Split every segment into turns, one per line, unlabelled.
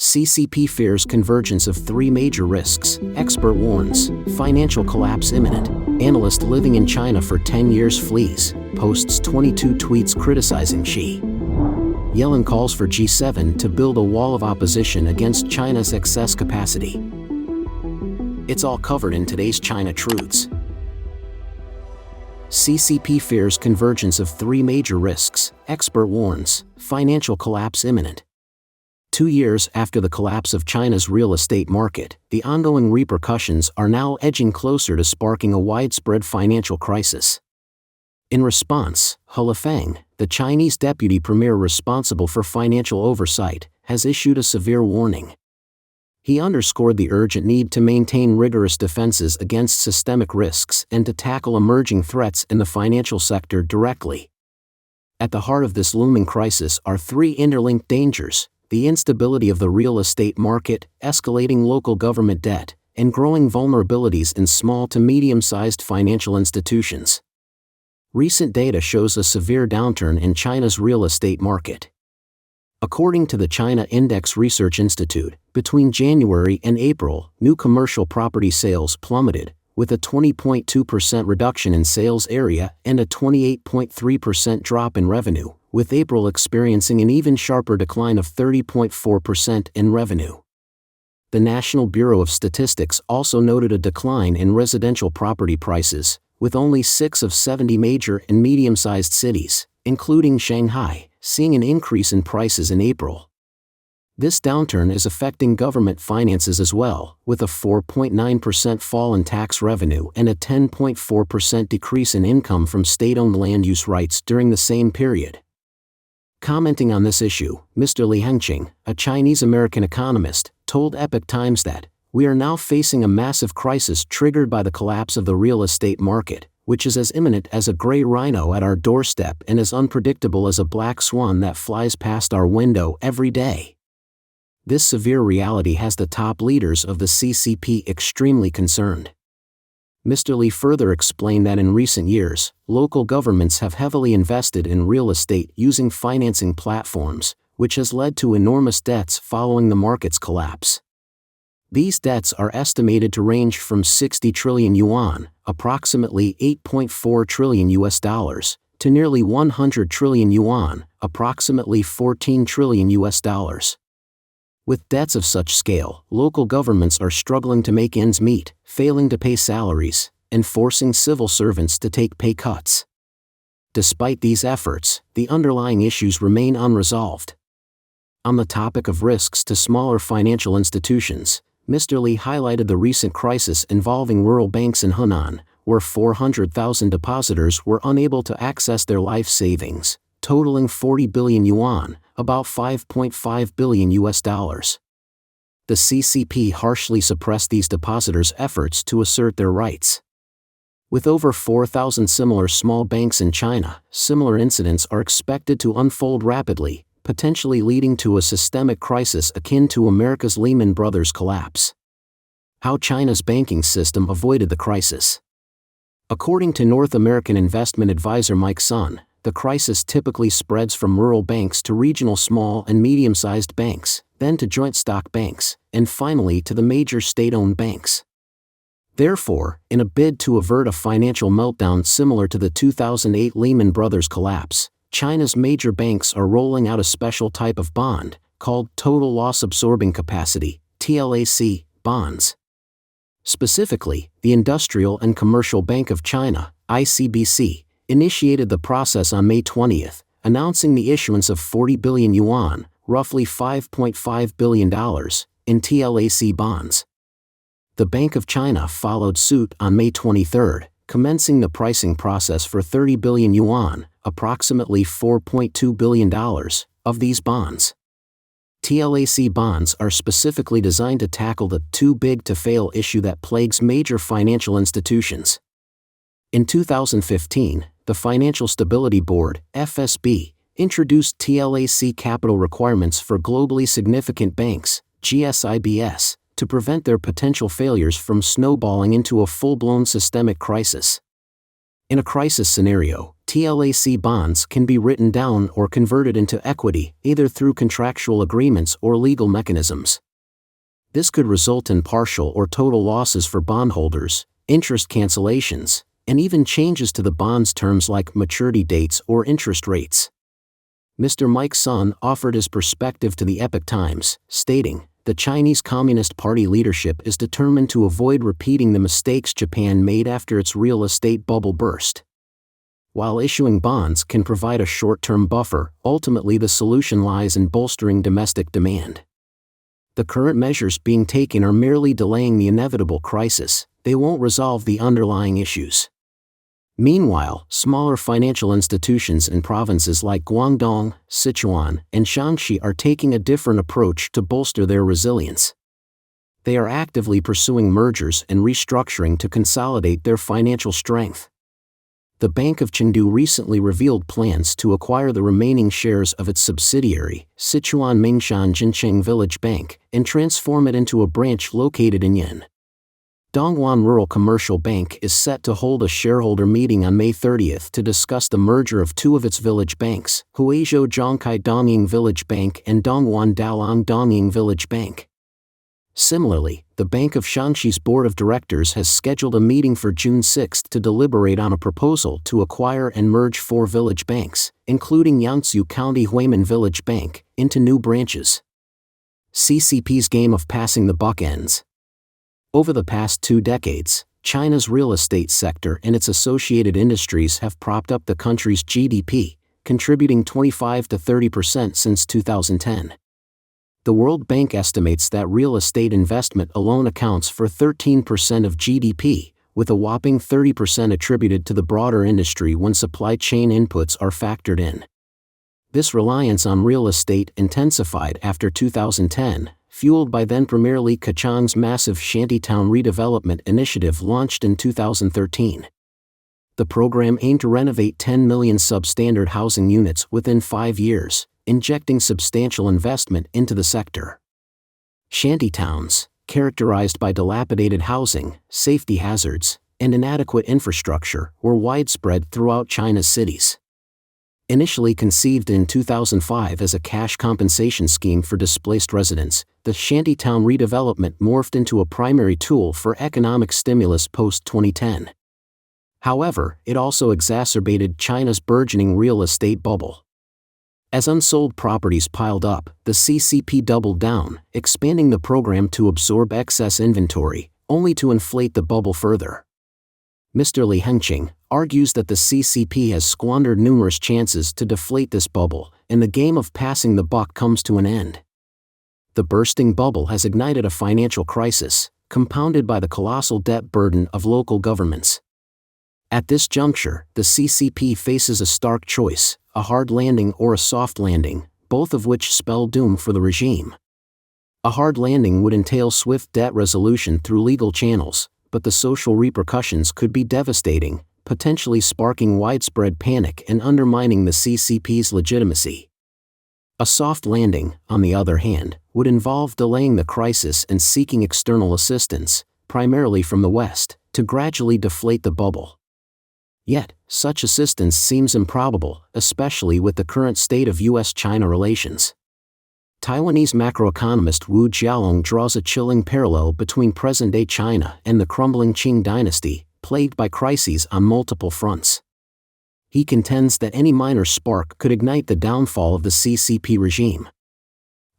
CCP fears convergence of three major risks. Expert warns, financial collapse imminent. Analyst living in China for 10 years flees, posts 22 tweets criticizing Xi. Yellen calls for G7 to build a wall of opposition against China's excess capacity. It's all covered in today's China Truths. CCP fears convergence of three major risks. Expert warns, financial collapse imminent. 2 years after the collapse of China's real estate market, the ongoing repercussions are now edging closer to sparking a widespread financial crisis. In response, He Lifeng, the Chinese deputy premier responsible for financial oversight, has issued a severe warning. He underscored the urgent need to maintain rigorous defenses against systemic risks and to tackle emerging threats in the financial sector directly. At the heart of this looming crisis are three interlinked dangers: the instability of the real estate market, escalating local government debt, and growing vulnerabilities in small to medium-sized financial institutions. Recent data shows a severe downturn in China's real estate market. According to the China Index Research Institute, between January and April, new commercial property sales plummeted, with a 20.2% reduction in sales area and a 28.3% drop in revenue, with April experiencing an even sharper decline of 30.4% in revenue. The National Bureau of Statistics also noted a decline in residential property prices, with only 6 of 70 major and medium-sized cities, including Shanghai, seeing an increase in prices in April. This downturn is affecting government finances as well, with a 4.9% fall in tax revenue and a 10.4% decrease in income from state-owned land use rights during the same period. Commenting on this issue, Mr. Li Hengqing, a Chinese-American economist, told Epoch Times that, "We are now facing a massive crisis triggered by the collapse of the real estate market, which is as imminent as a gray rhino at our doorstep and as unpredictable as a black swan that flies past our window every day." This severe reality has the top leaders of the CCP extremely concerned. Mr. Li further explained that in recent years, local governments have heavily invested in real estate using financing platforms, which has led to enormous debts following the market's collapse. These debts are estimated to range from 60 trillion yuan, approximately $8.4 trillion to nearly 100 trillion yuan, approximately $14 trillion. With debts of such scale, local governments are struggling to make ends meet, failing to pay salaries, and forcing civil servants to take pay cuts. Despite these efforts, the underlying issues remain unresolved. On the topic of risks to smaller financial institutions, Mr. Li highlighted the recent crisis involving rural banks in Hunan, where 400,000 depositors were unable to access their life savings, totaling 40 billion yuan, about $5.5 billion. The CCP harshly suppressed these depositors' efforts to assert their rights. With over 4,000 similar small banks in China, similar incidents are expected to unfold rapidly, potentially leading to a systemic crisis akin to America's Lehman Brothers collapse. How China's banking system avoided the crisis. According to North American investment advisor Mike Sun, the crisis typically spreads from rural banks to regional small and medium-sized banks, then to joint stock banks, and finally to the major state-owned banks. Therefore, in a bid to avert a financial meltdown similar to the 2008 Lehman Brothers collapse, China's major banks are rolling out a special type of bond, called Total Loss Absorbing Capacity, TLAC, bonds. Specifically, the Industrial and Commercial Bank of China, ICBC, initiated the process on May 20, announcing the issuance of 40 billion yuan, roughly $5.5 billion, in TLAC bonds. The Bank of China followed suit on May 23, commencing the pricing process for 30 billion yuan, approximately $4.2 billion, of these bonds. TLAC bonds are specifically designed to tackle the too-big-to-fail issue that plagues major financial institutions. In 2015, the Financial Stability Board, FSB, introduced TLAC capital requirements for globally significant banks, GSIBs, to prevent their potential failures from snowballing into a full-blown systemic crisis. In a crisis scenario, TLAC bonds can be written down or converted into equity, either through contractual agreements or legal mechanisms. This could result in partial or total losses for bondholders, interest cancellations, and even changes to the bond's terms like maturity dates or interest rates. Mr. Mike Sun offered his perspective to the Epoch Times, stating, "The Chinese Communist Party leadership is determined to avoid repeating the mistakes Japan made after its real estate bubble burst. While issuing bonds can provide a short-term buffer, ultimately the solution lies in bolstering domestic demand. The current measures being taken are merely delaying the inevitable crisis, they won't resolve the underlying issues." Meanwhile, smaller financial institutions in provinces like Guangdong, Sichuan, and Shaanxi are taking a different approach to bolster their resilience. They are actively pursuing mergers and restructuring to consolidate their financial strength. The Bank of Chengdu recently revealed plans to acquire the remaining shares of its subsidiary, Sichuan Mingshan Jincheng Village Bank, and transform it into a branch located in Yellen. Dongguan Rural Commercial Bank is set to hold a shareholder meeting on May 30 to discuss the merger of two of its village banks, Huizhou Zhongkai Dongying Village Bank and Dongguan Daolang Dongying Village Bank. Similarly, the Bank of Shaanxi's board of directors has scheduled a meeting for June 6 to deliberate on a proposal to acquire and merge four village banks, including Yangtze County Huimin Village Bank, into new branches. CCP's game of passing the buck ends. Over the past 2 decades, China's real estate sector and its associated industries have propped up the country's GDP, contributing 25 to 30% since 2010. The World Bank estimates that real estate investment alone accounts for 13% of GDP, with a whopping 30% attributed to the broader industry when supply chain inputs are factored in. This reliance on real estate intensified after 2010, fueled by then-Premier Li Keqiang's massive shantytown redevelopment initiative launched in 2013. The program aimed to renovate 10 million substandard housing units within 5 years, injecting substantial investment into the sector. Shantytowns, characterized by dilapidated housing, safety hazards, and inadequate infrastructure, were widespread throughout China's cities. Initially conceived in 2005 as a cash compensation scheme for displaced residents, the shantytown redevelopment morphed into a primary tool for economic stimulus post-2010. However, it also exacerbated China's burgeoning real estate bubble. As unsold properties piled up, the CCP doubled down, expanding the program to absorb excess inventory, only to inflate the bubble further. Mr. Li Hengqing argues that the CCP has squandered numerous chances to deflate this bubble, and the game of passing the buck comes to an end. The bursting bubble has ignited a financial crisis, compounded by the colossal debt burden of local governments. At this juncture, the CCP faces a stark choice: a hard landing or a soft landing, both of which spell doom for the regime. A hard landing would entail swift debt resolution through legal channels, but the social repercussions could be devastating, potentially sparking widespread panic and undermining the CCP's legitimacy. A soft landing, on the other hand, would involve delaying the crisis and seeking external assistance, primarily from the West, to gradually deflate the bubble. Yet, such assistance seems improbable, especially with the current state of U.S.-China relations. Taiwanese macroeconomist Wu Jialong draws a chilling parallel between present-day China and the crumbling Qing dynasty, plagued by crises on multiple fronts. He contends that any minor spark could ignite the downfall of the CCP regime.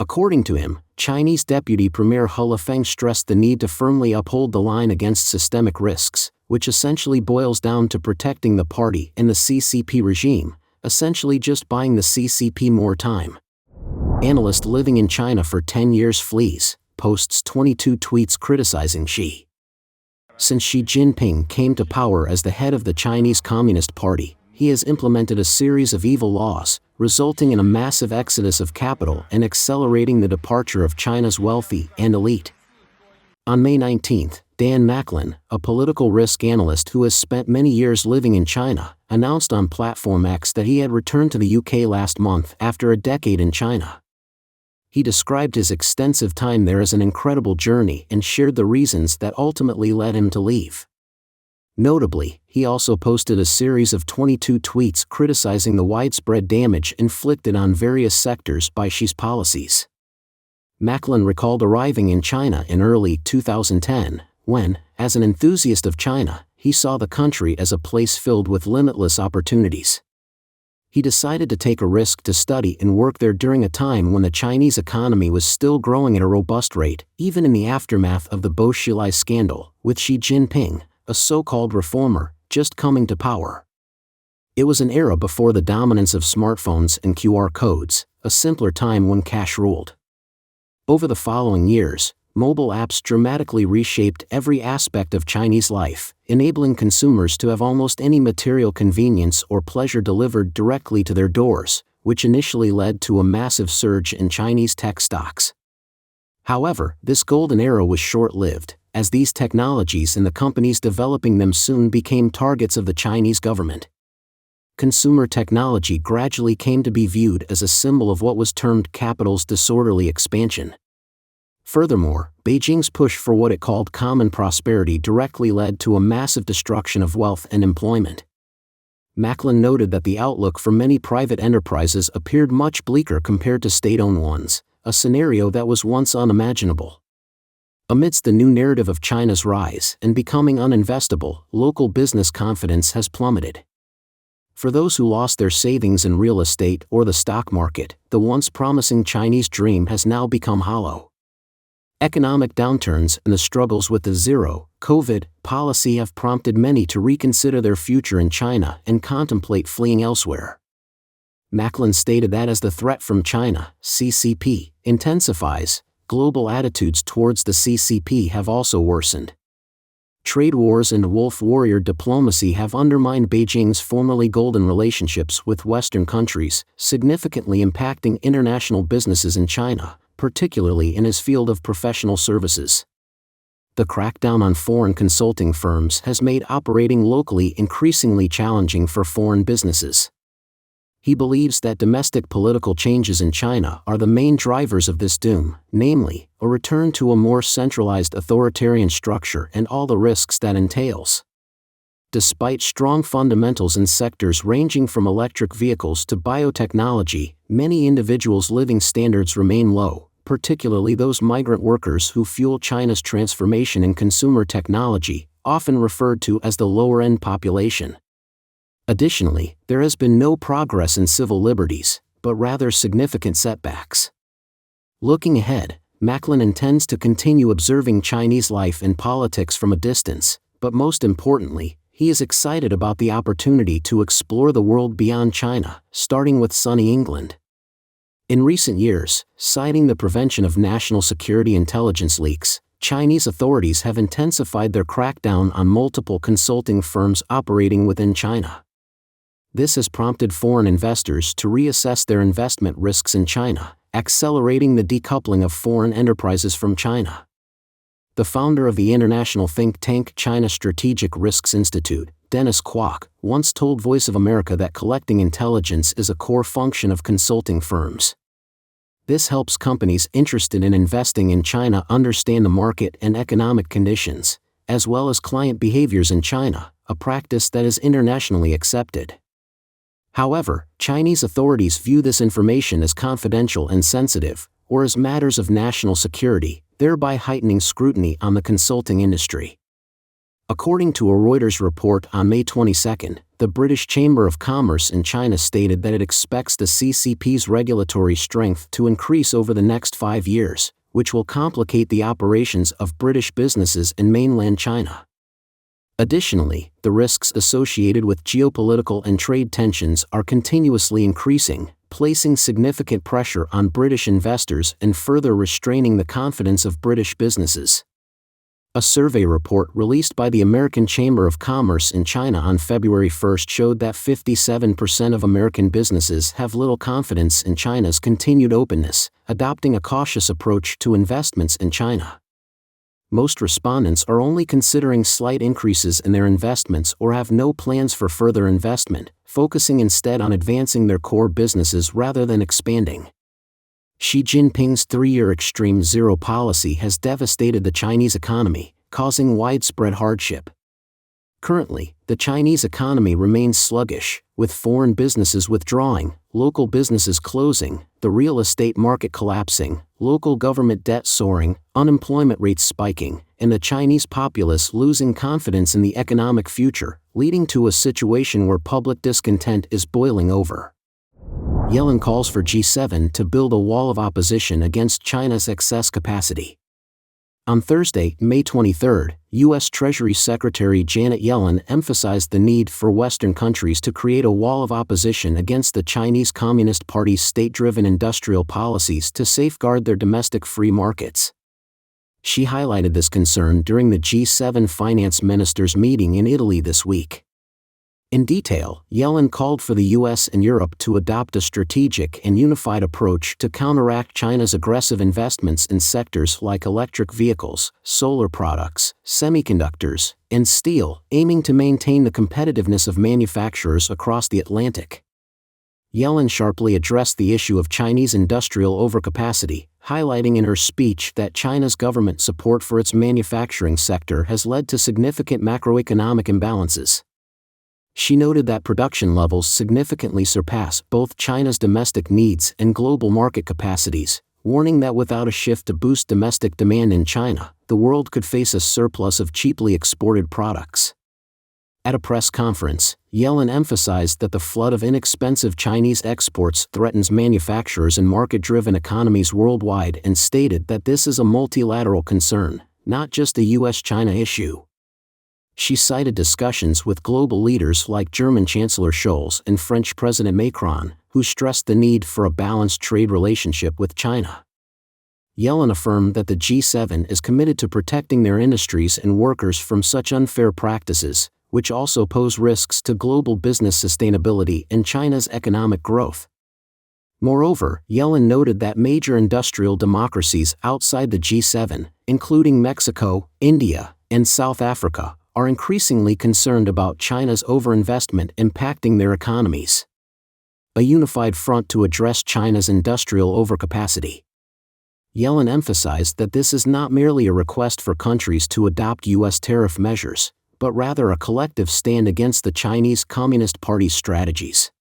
According to him, Chinese Deputy Premier He Lifeng stressed the need to firmly uphold the line against systemic risks, which essentially boils down to protecting the party and the CCP regime, essentially just buying the CCP more time. Analyst living in China for 10 years flees, posts 22 tweets criticizing Xi. Since Xi Jinping came to power as the head of the Chinese Communist Party, he has implemented a series of evil laws, resulting in a massive exodus of capital and accelerating the departure of China's wealthy and elite. On May 19, Dan Macklin, a political risk analyst who has spent many years living in China, announced on Platform X that he had returned to the UK last month after a decade in China. He described his extensive time there as an incredible journey and shared the reasons that ultimately led him to leave. Notably, he also posted a series of 22 tweets criticizing the widespread damage inflicted on various sectors by Xi's policies. Macklin recalled arriving in China in early 2010, when, as an enthusiast of China, he saw the country as a place filled with limitless opportunities. He decided to take a risk to study and work there during a time when the Chinese economy was still growing at a robust rate, even in the aftermath of the Bo Xilai scandal, with Xi Jinping, a so-called reformer, just coming to power. It was an era before the dominance of smartphones and QR codes, a simpler time when cash ruled. Over the following years, mobile apps dramatically reshaped every aspect of Chinese life, enabling consumers to have almost any material convenience or pleasure delivered directly to their doors, which initially led to a massive surge in Chinese tech stocks. However, this golden era was short-lived, as these technologies and the companies developing them soon became targets of the Chinese government. Consumer technology gradually came to be viewed as a symbol of what was termed capital's disorderly expansion. Furthermore, Beijing's push for what it called common prosperity directly led to a massive destruction of wealth and employment. Macklin noted that the outlook for many private enterprises appeared much bleaker compared to state-owned ones, a scenario that was once unimaginable. Amidst the new narrative of China's rise and becoming uninvestable, local business confidence has plummeted. For those who lost their savings in real estate or the stock market, the once promising Chinese dream has now become hollow. Economic downturns and the struggles with the zero-COVID policy have prompted many to reconsider their future in China and contemplate fleeing elsewhere. Macklin stated that as the threat from China, CCP, intensifies, global attitudes towards the CCP have also worsened. Trade wars and wolf warrior diplomacy have undermined Beijing's formerly golden relationships with Western countries, significantly impacting international businesses in China, particularly in his field of professional services. The crackdown on foreign consulting firms has made operating locally increasingly challenging for foreign businesses. He believes that domestic political changes in China are the main drivers of this doom, namely, a return to a more centralized authoritarian structure and all the risks that entails. Despite strong fundamentals in sectors ranging from electric vehicles to biotechnology, many individuals' living standards remain low, particularly those migrant workers who fuel China's transformation in consumer technology, often referred to as the lower-end population. Additionally, there has been no progress in civil liberties, but rather significant setbacks. Looking ahead, Macklin intends to continue observing Chinese life and politics from a distance, but most importantly, he is excited about the opportunity to explore the world beyond China, starting with sunny England. In recent years, citing the prevention of national security intelligence leaks, Chinese authorities have intensified their crackdown on multiple consulting firms operating within China. This has prompted foreign investors to reassess their investment risks in China, accelerating the decoupling of foreign enterprises from China. The founder of the international think tank China Strategic Risks Institute, Dennis Kwok, once told Voice of America that collecting intelligence is a core function of consulting firms. This helps companies interested in investing in China understand the market and economic conditions, as well as client behaviors in China, a practice that is internationally accepted. However, Chinese authorities view this information as confidential and sensitive, or as matters of national security, thereby heightening scrutiny on the consulting industry. According to a Reuters report on May 22, the British Chamber of Commerce in China stated that it expects the CCP's regulatory strength to increase over the next 5 years, which will complicate the operations of British businesses in mainland China. Additionally, the risks associated with geopolitical and trade tensions are continuously increasing, placing significant pressure on British investors and further restraining the confidence of British businesses. A survey report released by the American Chamber of Commerce in China on February 1 showed that 57% of American businesses have little confidence in China's continued openness, adopting a cautious approach to investments in China. Most respondents are only considering slight increases in their investments or have no plans for further investment, focusing instead on advancing their core businesses rather than expanding. Xi Jinping's 3-year extreme zero policy has devastated the Chinese economy, causing widespread hardship. Currently, the Chinese economy remains sluggish, with foreign businesses withdrawing, local businesses closing, the real estate market collapsing, local government debt soaring, unemployment rates spiking, and the Chinese populace losing confidence in the economic future, leading to a situation where public discontent is boiling over. Yellen calls for G7 to build a wall of opposition against China's excess capacity. On Thursday, May 23, U.S. Treasury Secretary Janet Yellen emphasized the need for Western countries to create a wall of opposition against the Chinese Communist Party's state-driven industrial policies to safeguard their domestic free markets. She highlighted this concern during the G7 finance ministers' meeting in Italy this week. In detail, Yellen called for the U.S. and Europe to adopt a strategic and unified approach to counteract China's aggressive investments in sectors like electric vehicles, solar products, semiconductors, and steel, aiming to maintain the competitiveness of manufacturers across the Atlantic. Yellen sharply addressed the issue of Chinese industrial overcapacity, highlighting in her speech that China's government support for its manufacturing sector has led to significant macroeconomic imbalances. She noted that production levels significantly surpass both China's domestic needs and global market capacities, warning that without a shift to boost domestic demand in China, the world could face a surplus of cheaply exported products. At a press conference, Yellen emphasized that the flood of inexpensive Chinese exports threatens manufacturers and market-driven economies worldwide and stated that this is a multilateral concern, not just a U.S.-China issue. She cited discussions with global leaders like German Chancellor Scholz and French President Macron, who stressed the need for a balanced trade relationship with China. Yellen affirmed that the G7 is committed to protecting their industries and workers from such unfair practices, which also pose risks to global business sustainability and China's economic growth. Moreover, Yellen noted that major industrial democracies outside the G7, including Mexico, India, and South Africa, are increasingly concerned about China's overinvestment impacting their economies. A unified front to address China's industrial overcapacity. Yellen emphasized that this is not merely a request for countries to adopt U.S. tariff measures, but rather a collective stand against the Chinese Communist Party's strategies.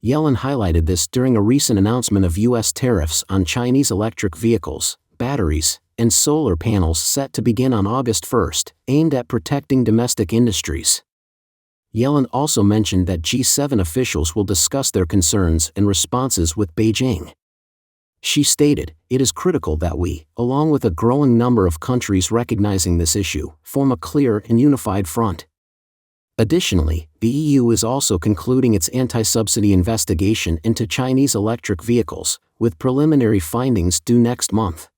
Yellen highlighted this during a recent announcement of U.S. tariffs on Chinese electric vehicles, batteries, and solar panels set to begin on August 1, aimed at protecting domestic industries. Yellen also mentioned that G7 officials will discuss their concerns and responses with Beijing. She stated, "It is critical that we, along with a growing number of countries recognizing this issue, form a clear and unified front." Additionally, the EU is also concluding its anti-subsidy investigation into Chinese electric vehicles, with preliminary findings due next month.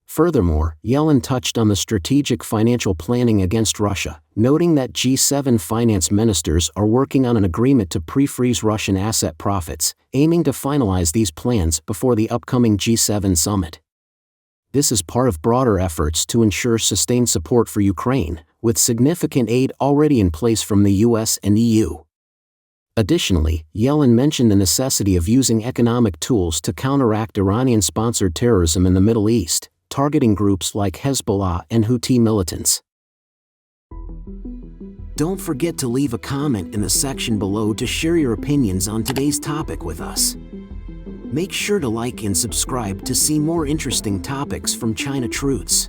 Furthermore, Yellen touched on the strategic financial planning against Russia, noting that G7 finance ministers are working on an agreement to pre-freeze Russian asset profits, aiming to finalize these plans before the upcoming G7 summit. This is part of broader efforts to ensure sustained support for Ukraine, with significant aid already in place from the US and EU. Additionally, Yellen mentioned the necessity of using economic tools to counteract Iranian-sponsored terrorism in the Middle East, targeting groups like Hezbollah and Houthi militants. Don't forget to leave a comment in the section below to share your opinions on today's topic with us. Make sure to like and subscribe to see more interesting topics from China Truths.